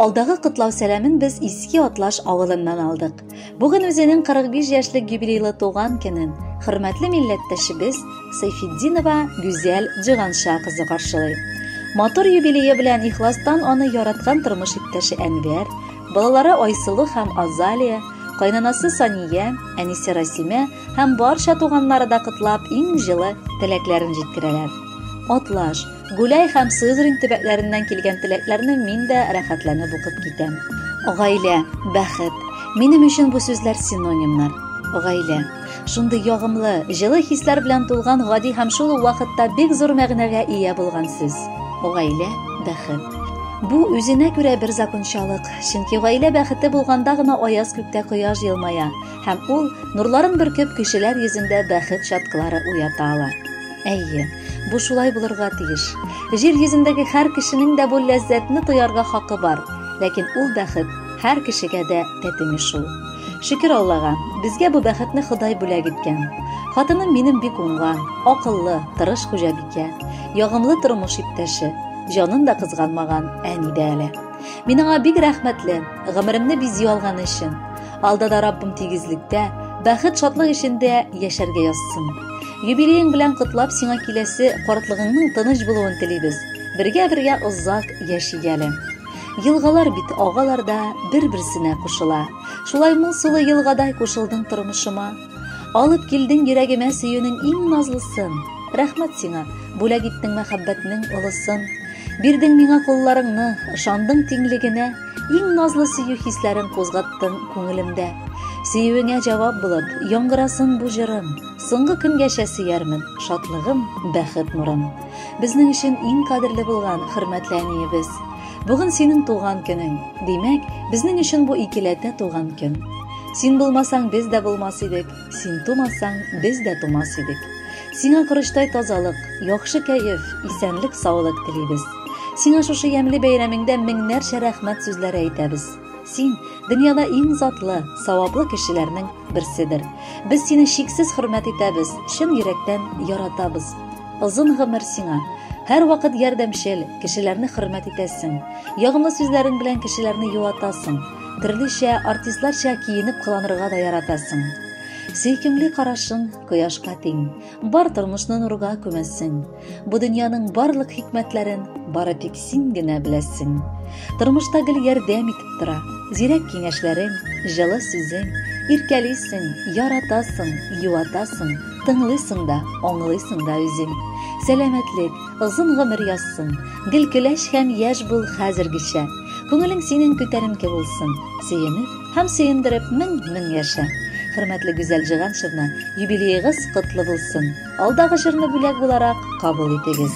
Алдагы кытлау сәламен без Иске Атлаш авылыннан алдык. Бүген үзенең 45 яшьлек юбилейлы туган көнен хөрмәтле милләттәшебез Сайфетдинова Гүзәл Җиганша кызы каршылый. Мотор юбилее белән ихластан аны яраткан тормыш иптәше Әнвәр, балалары Айсылу һәм Азалия, кайнанасы Сания, әнисе Расима һәм барча туганнары да кытлап иң җылы теләкләрен җиткерәләр. Атлаш, Гүләй һәм Сызрин төбәкләреннән килгән теләкләрне мин дә рәхәтләнеп укып китәм. Гаилә, бәхет. Минем өчен бу сүзләр синонимнар. Гаилә. Шундый ягымлы, җылы хисләр белән тулган гади һәм шул вакытта бик зур мәгънәгә ия булган сүз. Гаилә, бәхет. Бу үзенә күрә бер закончалык, чөнки гаилә бәхете булганда гына аяз күктә кояш елмая, һәм ул нурларын бөркеп кешеләр йөзендә бәхет чаткылары уята ала. Әйе, бу шулай булырга тиеш. Җир йөзендәге һәр кешенең дә бу ләззәтне тоярга хакы бар, ләкин ул бәхет һәр кешегә дә тәтемеш шул. Шөкер Аллага, безгә бу бәхетне Ходай бүләк иткән. Хатыным минем бик уңган, акыллы, тырыш хуҗабикә, ягымлы тормыш иптәше, җанын да кызганмаган әни дә әле. Мин аңа бик рәхмәтле, гомеремне бизи алган өчен. Алдада Раббым тигезлектә, бәхет шатлык эчендә яшәргә язсын. Юбилеең белән кытлап сиңа киләсе картлыгыңның тыныч булуын телибез. Бергә озак яшигәле. Елгалар бит агаларда бер-берсенә кушыла. Шулай моңсулы елгадай кушылдың тормышыма. Алып килдең йөрәгемә сөюнең иң назлысын. Рәхмәт сиңа, бүләк иттең мәхәббәтнең олысын. Бирдең миңа кулларыңны, ышандың тиңлегенә. Иң назлы сөю хисләрен кузгаттың күңелемдә. Сөюеңә җавап булып, яңгырасын бу җырым. Соңгы көнгәчә сөярмен, шатлыгым, бәхет нурым. Безнең өчен иң кадерле булган хөрмәтле әниебез. Бүген синең туган көнең. Димәк, безнең өчен бу икеләтә туган көн. Син булмасаң, без дә булмас идек. Син тумасаң, без дә тумас идек. Сиңа корыштай тазалык, яхшы кәеф, исәнлек, саулык телибез. Сиңа шушы ямьле бәйрәмеңдә меңнәрчә рәхмәт сүзләре әйтәбез. Син дөньяда иң затлы, саваплы кешеләрнең берседер. Без сине шиксез хөрмәт итәбез, чын йөрәктән яратабыз. Озын гомер сиңа. Һәр вакыт ярдәмчел, кешеләрне хөрмәт итәсең. Ягымлы сүзләрең белән кешеләрне юатасың. Төрлечә, артистларча киенеп кыланырга да яратасың. Сөйкемле карашың кояшка тиң. Бар тормышны нурга күмәсең. Бу дөньяның барлык хикмәтләрен бары тик син генә беләсең. Тормышта гел ярдәм итеп тора. Зирәк киңәшләрең, җылы сүзең, иркәлисең, яратасың, юатасың, тыңлыйсың да, аңлыйсың да үзең. Сәламәтлек, озын гомер язсын, гел көләч һәм яшь бул хәзергечә. Күңелең синең күтәренке булсын, сөенеп һәм сөендереп мең яшә. Хөрмәтле Гүзәл Җиганшевна, юбилеегыз котлы булсын. Алдагы җырны бүләк буларак кабул итегез.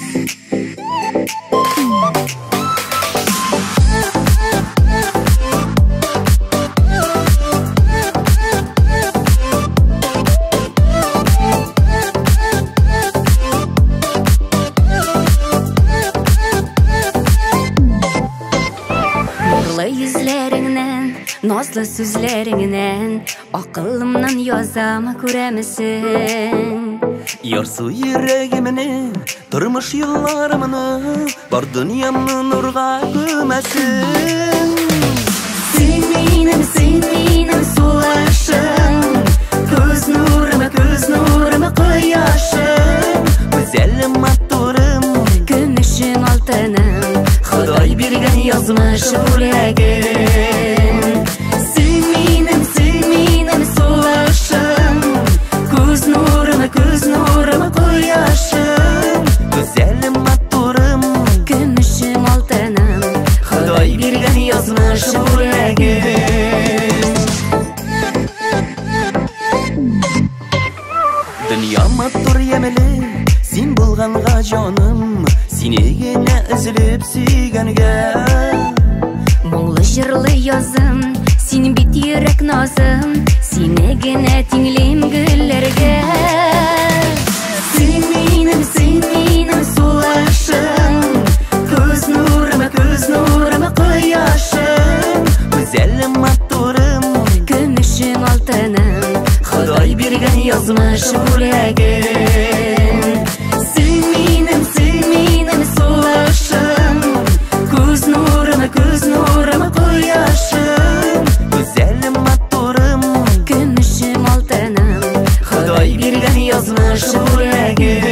Nazlı sözlərindən aqıllımdan yazama күрәмесең. Yarsı yüreğimini, durmuş yıllarımını, var dünyamı nurga göməsin. Sen minim sulaşım, göz nuruma koyaşım. Güzelim matturum, Gümüşüm altınım, Xuday birgən yazmış yüreğim. Sen minim sulaşım, göz nuruma koyaşım. güzelim matturum, Gümüşüm altınım, Xuday birgən yazmış yüreğim. dünya mattur yemeli, sen bulğanğa canım, seni gene üzülüp süygənge. Моңлы җырлы язым, син бит йөрәк назым, сине генә тиңлим гөлләргә. Син минем сулашым, күз нурыма кояшым. Güzelim matturum, Gümüşüm altınım, Xuday birgən yazmış yüreğim. Син минем сулашым, күз нурыма yazmış yüreğim.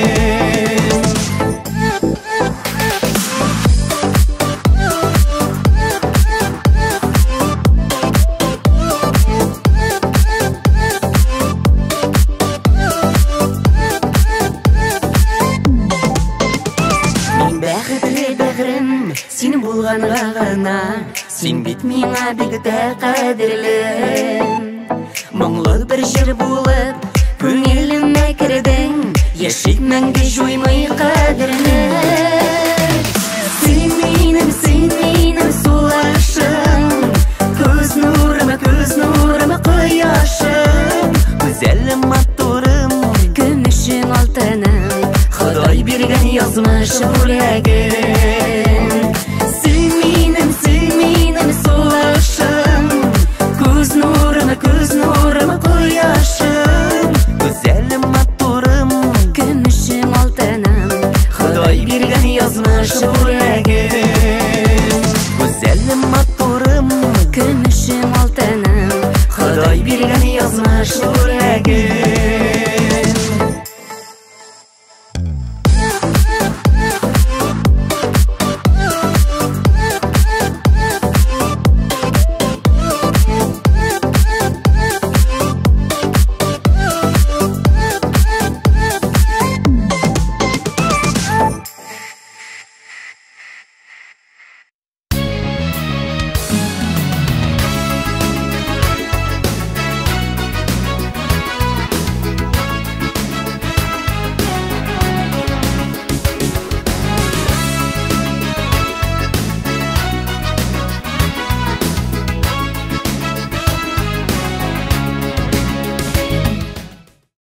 Син булганга гына, син бит миңа бик тә кадерлем. Моңлы бер җыр булып, күңелемә кердең, яшик мәңге җуймый кадерне. Син минем сулашым, күз нурым кояшым, güzelim матурым, Көмешем алтыным, Ходай биргән язмыш бүләге.